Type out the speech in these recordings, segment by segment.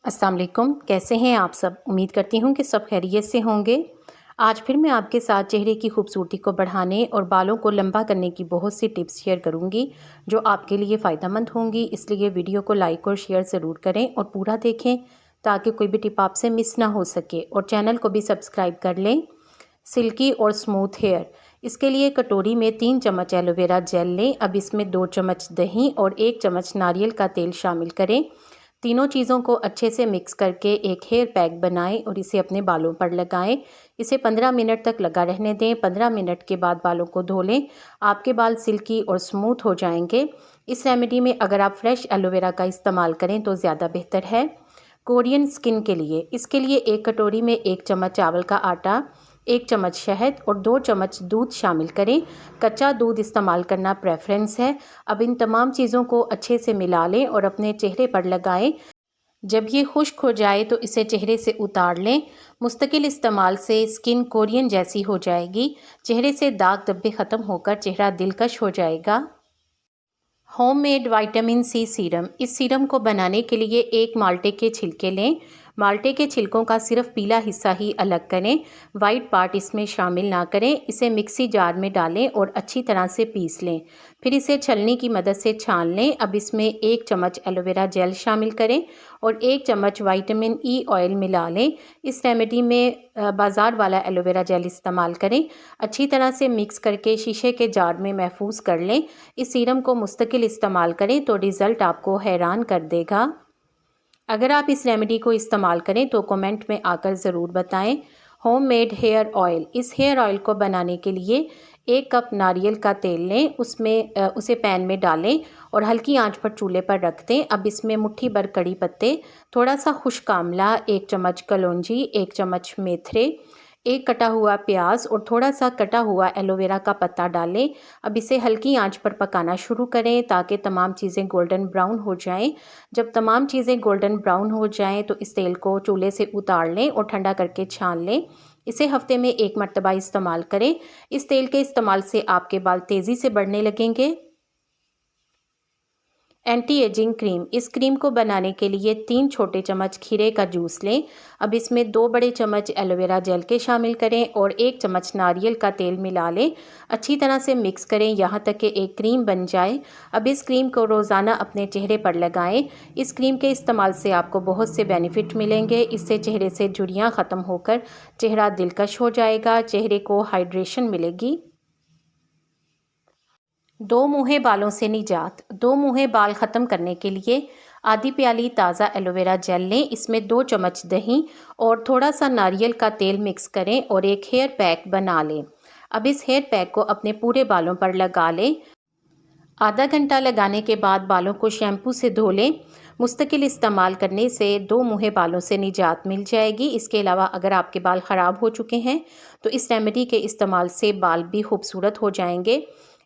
अस्सलाम वालेकुम। कैसे हैं आप सब? उम्मीद करती हूँ कि सब खैरियत से होंगे। आज फिर मैं आपके साथ चेहरे की खूबसूरती को बढ़ाने और बालों को लंबा करने की बहुत सी टिप्स शेयर करूँगी जो आपके लिए फ़ायदेमंद होंगी। इसलिए वीडियो को लाइक और शेयर ज़रूर करें और पूरा देखें ताकि कोई भी टिप आपसे मिस ना हो सके, और चैनल को भी सब्सक्राइब कर लें। सिल्की और स्मूथ हेयर, इसके लिए कटोरी में 3 चम्मच एलोवेरा जेल लें। अब इसमें 2 चम्मच दही और 1 चम्मच नारियल का तेल शामिल करें। तीनों चीज़ों को अच्छे से मिक्स करके एक हेयर पैक बनाएं और इसे अपने बालों पर लगाएं। इसे 15 मिनट तक लगा रहने दें। 15 मिनट के बाद बालों को धो लें। आपके बाल सिल्की और स्मूथ हो जाएंगे। इस रेमेडी में अगर आप फ्रेश एलोवेरा का इस्तेमाल करें तो ज़्यादा बेहतर है। कोरियन स्किन के लिए, इसके लिए एक कटोरी में 1 चम्मच चावल का आटा, 1 चम्मच शहद और 2 चम्मच दूध शामिल करें। कच्चा दूध इस्तेमाल करना प्रेफरेंस है। अब इन तमाम चीज़ों को अच्छे से मिला लें और अपने चेहरे पर लगाएं। जब ये खुश्क हो जाए तो इसे चेहरे से उतार लें। मुस्तकिल इस्तेमाल से स्किन कोरियन जैसी हो जाएगी। चेहरे से दाग धब्बे ख़त्म होकर चेहरा दिलकश हो जाएगा। होममेड विटामिन सी सीरम, इस सीरम को बनाने के लिए एक माल्टे के छिलके लें। माल्टे के छिलकों का सिर्फ पीला हिस्सा ही अलग करें, वाइट पार्ट इसमें शामिल ना करें। इसे मिक्सी जार में डालें और अच्छी तरह से पीस लें। फिर इसे छलनी की मदद से छान लें। अब इसमें 1 चम्मच एलोवेरा जेल शामिल करें और 1 चम्मच विटामिन ई ऑयल मिला लें। इस रेमेडी में बाज़ार वाला एलोवेरा जेल इस्तेमाल करें। अच्छी तरह से मिक्स करके शीशे के जार में महफूज कर लें। इस सीरम को मुस्तकिल इस्तेमाल करें तो रिज़ल्ट आपको हैरान कर देगा। अगर आप इस रेमेडी को इस्तेमाल करें तो कमेंट में आकर ज़रूर बताएं। होममेड हेयर ऑयल, इस हेयर ऑयल को बनाने के लिए 1 कप नारियल का तेल लें। उसे पैन में डालें और हल्की आंच पर चूल्हे पर रख दें। अब इसमें मुट्ठी भर कड़ी पत्ते, थोड़ा सा खुश्क आंवला, 1 चम्मच कलौंजी, 1 चम्मच मेथरे, 1 कटा हुआ प्याज और थोड़ा सा कटा हुआ एलोवेरा का पत्ता डालें। अब इसे हल्की आंच पर पकाना शुरू करें ताकि तमाम चीज़ें गोल्डन ब्राउन हो जाएं। जब तमाम चीज़ें गोल्डन ब्राउन हो जाएं तो इस तेल को चूल्हे से उतार लें और ठंडा करके छान लें। इसे हफ्ते में 1 मरतबा इस्तेमाल करें। इस तेल के इस्तेमाल से आपके बाल तेज़ी से बढ़ने लगेंगे। एंटी एजिंग क्रीम, इस क्रीम को बनाने के लिए 3 छोटे चम्मच खीरे का जूस लें। अब इसमें 2 बड़े चम्मच एलोवेरा जेल के शामिल करें और 1 चम्मच नारियल का तेल मिला लें। अच्छी तरह से मिक्स करें यहाँ तक कि एक क्रीम बन जाए। अब इस क्रीम को रोज़ाना अपने चेहरे पर लगाएं। इस क्रीम के इस्तेमाल से आपको बहुत से बेनिफिट मिलेंगे। इससे चेहरे से झुर्रियाँ ख़त्म होकर चेहरा दिलकश हो जाएगा। चेहरे को हाइड्रेशन मिलेगी। दो मुँहे बालों से निजात, दो मुँहे बाल ख़त्म करने के लिए आधी प्याली ताज़ा एलोवेरा जेल लें। इसमें 2 चम्मच दही और थोड़ा सा नारियल का तेल मिक्स करें और एक हेयर पैक बना लें। अब इस हेयर पैक को अपने पूरे बालों पर लगा लें। आधा घंटा लगाने के बाद बालों को शैम्पू से धो लें। मुस्तकिल इस्तेमाल करने से दो मुँहे बालों से निजात मिल जाएगी। इसके अलावा अगर आपके बाल ख़राब हो चुके हैं तो इस रेमेडी के इस्तेमाल से बाल भी खूबसूरत हो जाएंगे।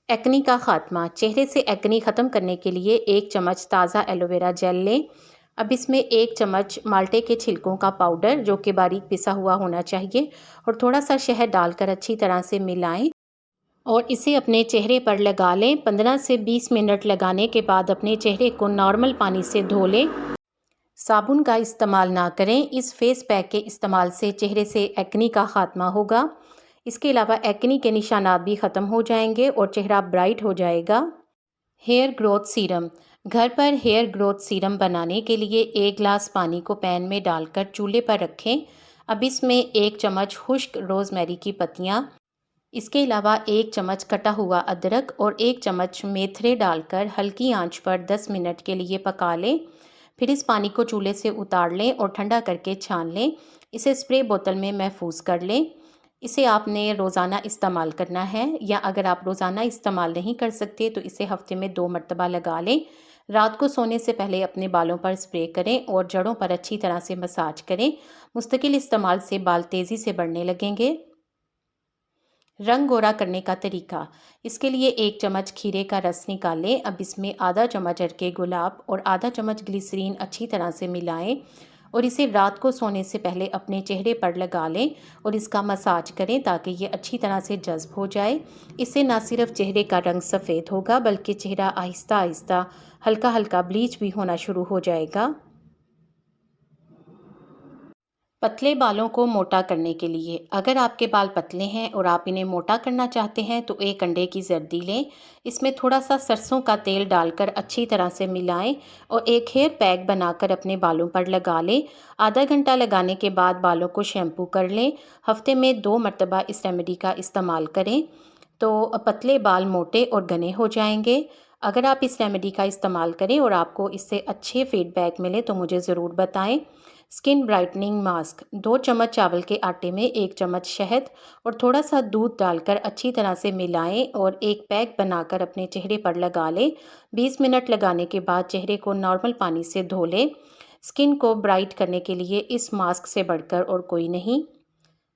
एक्नी का खात्मा, चेहरे से एक्नी ख़त्म करने के लिए 1 चम्मच ताज़ा एलोवेरा जेल लें। अब इसमें 1 चम्मच माल्टे के छिलकों का पाउडर जो कि बारीक पिसा हुआ होना चाहिए और थोड़ा सा शहद डालकर अच्छी तरह से मिलाएं और इसे अपने चेहरे पर लगा लें। 15 से 20 मिनट लगाने के बाद अपने चेहरे को नॉर्मल पानी से धो लें। साबुन का इस्तेमाल ना करें। इस फेस पैक के इस्तेमाल से चेहरे से एक्नी का खात्मा होगा। इसके अलावा एक्नी के निशानात भी ख़त्म हो जाएंगे और चेहरा ब्राइट हो जाएगा। हेयर ग्रोथ सीरम, घर पर हेयर ग्रोथ सीरम बनाने के लिए 1 गिलास पानी को पैन में डालकर चूल्हे पर रखें। अब इसमें 1 चम्मच खुश्क रोज़मेरी की पत्तियाँ, इसके अलावा 1 चम्मच कटा हुआ अदरक और 1 चम्मच मेथरे डालकर हल्की आंच पर 10 मिनट के लिए पका लें। फिर इस पानी को चूल्हे से उतार लें और ठंडा करके छान लें। इसे स्प्रे बोतल में महफूज कर लें। इसे आपने रोज़ाना इस्तेमाल करना है, या अगर आप रोज़ाना इस्तेमाल नहीं कर सकते तो इसे हफ्ते में 2 मरतबा लगा लें। रात को सोने से पहले अपने बालों पर स्प्रे करें और जड़ों पर अच्छी तरह से मसाज करें। मुस्तकिल इस्तेमाल से बाल तेज़ी से बढ़ने लगेंगे। रंग गोरा करने का तरीका, इसके लिए 1 चम्मच खीरे का रस निकालें। अब इसमें आधा चम्मच अरके गुलाब और आधा चम्मच ग्लिसरीन अच्छी तरह से मिलाएं और इसे रात को सोने से पहले अपने चेहरे पर लगा लें और इसका मसाज करें ताकि ये अच्छी तरह से जज्ब हो जाए। इससे ना सिर्फ चेहरे का रंग सफ़ेद होगा बल्कि चेहरा आहिस्ता आहिस्ता हल्का हल्का ब्लीच भी होना शुरू हो जाएगा। पतले बालों को मोटा करने के लिए अगर आपके बाल पतले हैं और आप इन्हें मोटा करना चाहते हैं तो एक अंडे की जर्दी लें। इसमें थोड़ा सा सरसों का तेल डालकर अच्छी तरह से मिलाएं और एक हेयर पैक बनाकर अपने बालों पर लगा लें। आधा घंटा लगाने के बाद बालों को शैम्पू कर लें। हफ्ते में 2 मरतबा इस रेमेडी का इस्तेमाल करें तो पतले बाल मोटे और घने हो जाएंगे। अगर आप इस रेमेडी का इस्तेमाल करें और आपको इससे अच्छे फीडबैक मिले तो मुझे ज़रूर बताएं। स्किन ब्राइटनिंग मास्क 2 चम्मच चावल के आटे में 1 चम्मच शहद और थोड़ा सा दूध डालकर अच्छी तरह से मिलाएं और एक पैक बनाकर अपने चेहरे पर लगा लें। 20 मिनट लगाने के बाद चेहरे को नॉर्मल पानी से धो लें। स्किन को ब्राइट करने के लिए इस मास्क से बढ़कर और कोई नहीं।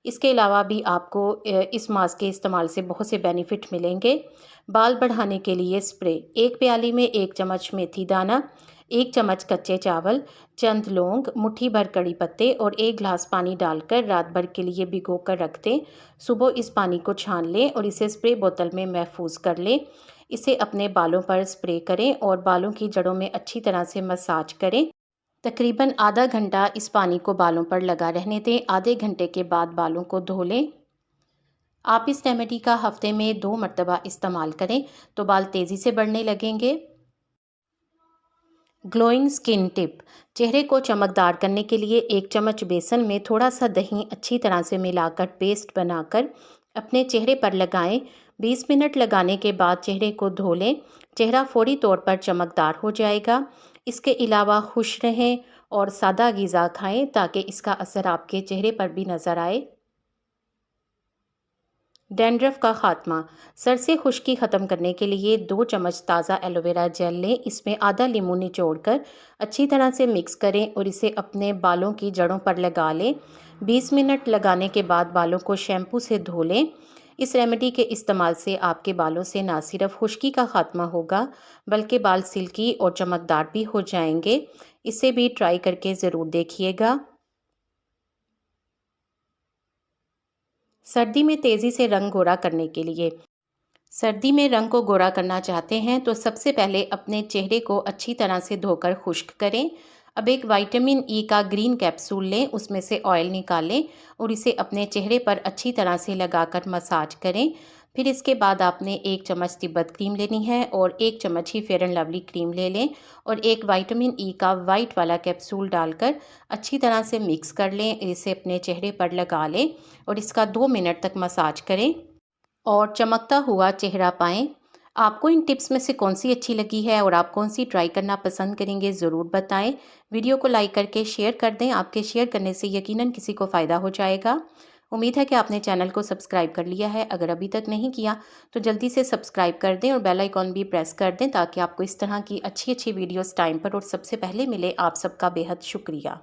इसके अलावा भी आपको इस मास्क के इस्तेमाल से बहुत से बेनिफिट मिलेंगे। बाल बढ़ाने के लिए स्प्रे 1 प्याली में 1 चम्मच मेथी दाना, 1 चम्मच कच्चे चावल, चंद लौंग, मुट्ठी भर कड़ी पत्ते और 1 ग्लास पानी डालकर रात भर के लिए भिगो कर रख दें। सुबह इस पानी को छान लें और इसे स्प्रे बोतल में महफूज कर लें। इसे अपने बालों पर स्प्रे करें और बालों की जड़ों में अच्छी तरह से मसाज करें। तकरीबन आधा घंटा इस पानी को बालों पर लगा रहने दें। आधे घंटे के बाद बालों को धो लें। आप इस रेमेडी का हफ्ते में 2 मरतबा इस्तेमाल करें तो बाल तेज़ी से बढ़ने लगेंगे। ग्लोइंग स्किन टिप चेहरे को चमकदार करने के लिए 1 चम्मच बेसन में थोड़ा सा दही अच्छी तरह से मिलाकर पेस्ट बनाकर अपने चेहरे पर लगाएं। 20 मिनट लगाने के बाद चेहरे को धो लें। चेहरा फौरी तौर पर चमकदार हो जाएगा। इसके अलावा खुश रहें और सादा ग़िज़ा खाएं ताकि इसका असर आपके चेहरे पर भी नज़र आए। डैंड्रफ का खात्मा सर से खुश्की ख़त्म करने के लिए 2 चम्मच ताज़ा एलोवेरा जेल लें। इसमें आधा नींबू निचोड़कर अच्छी तरह से मिक्स करें और इसे अपने बालों की जड़ों पर लगा लें। 20 मिनट लगाने के बाद बालों को शैम्पू से धो लें। इस रेमेडी के इस्तेमाल से आपके बालों से ना सिर्फ खुश्की का खात्मा होगा बल्कि बाल सिल्की और चमकदार भी हो जाएंगे। इसे भी ट्राई करके ज़रूर देखिएगा। सर्दी में तेज़ी से रंग गोरा करने के लिए सर्दी में रंग को गोरा करना चाहते हैं तो सबसे पहले अपने चेहरे को अच्छी तरह से धोकर खुश्क करें। अब एक विटामिन ई का ग्रीन कैप्सूल लें, उसमें से ऑयल निकालें और इसे अपने चेहरे पर अच्छी तरह से लगाकर मसाज करें। फिर इसके बाद आपने 1 चम्मच तिब्बत क्रीम लेनी है और 1 चम्मच ही फेयर एंड लवली क्रीम ले लें और एक विटामिन ई का वाइट वाला कैप्सूल डालकर अच्छी तरह से मिक्स कर लें। इसे अपने चेहरे पर लगा लें और इसका 2 मिनट तक मसाज करें और चमकता हुआ चेहरा पाएं। आपको इन टिप्स में से कौन सी अच्छी लगी है और आप कौन सी ट्राई करना पसंद करेंगे ज़रूर बताएं। वीडियो को लाइक करके शेयर कर दें। आपके शेयर करने से यकीनन किसी को फ़ायदा हो जाएगा। उम्मीद है कि आपने चैनल को सब्सक्राइब कर लिया है। अगर अभी तक नहीं किया तो जल्दी से सब्सक्राइब कर दें और बेल आइकॉन भी प्रेस कर दें ताकि आपको इस तरह की अच्छी अच्छी वीडियोस टाइम पर और सबसे पहले मिले। आप सबका बेहद शुक्रिया।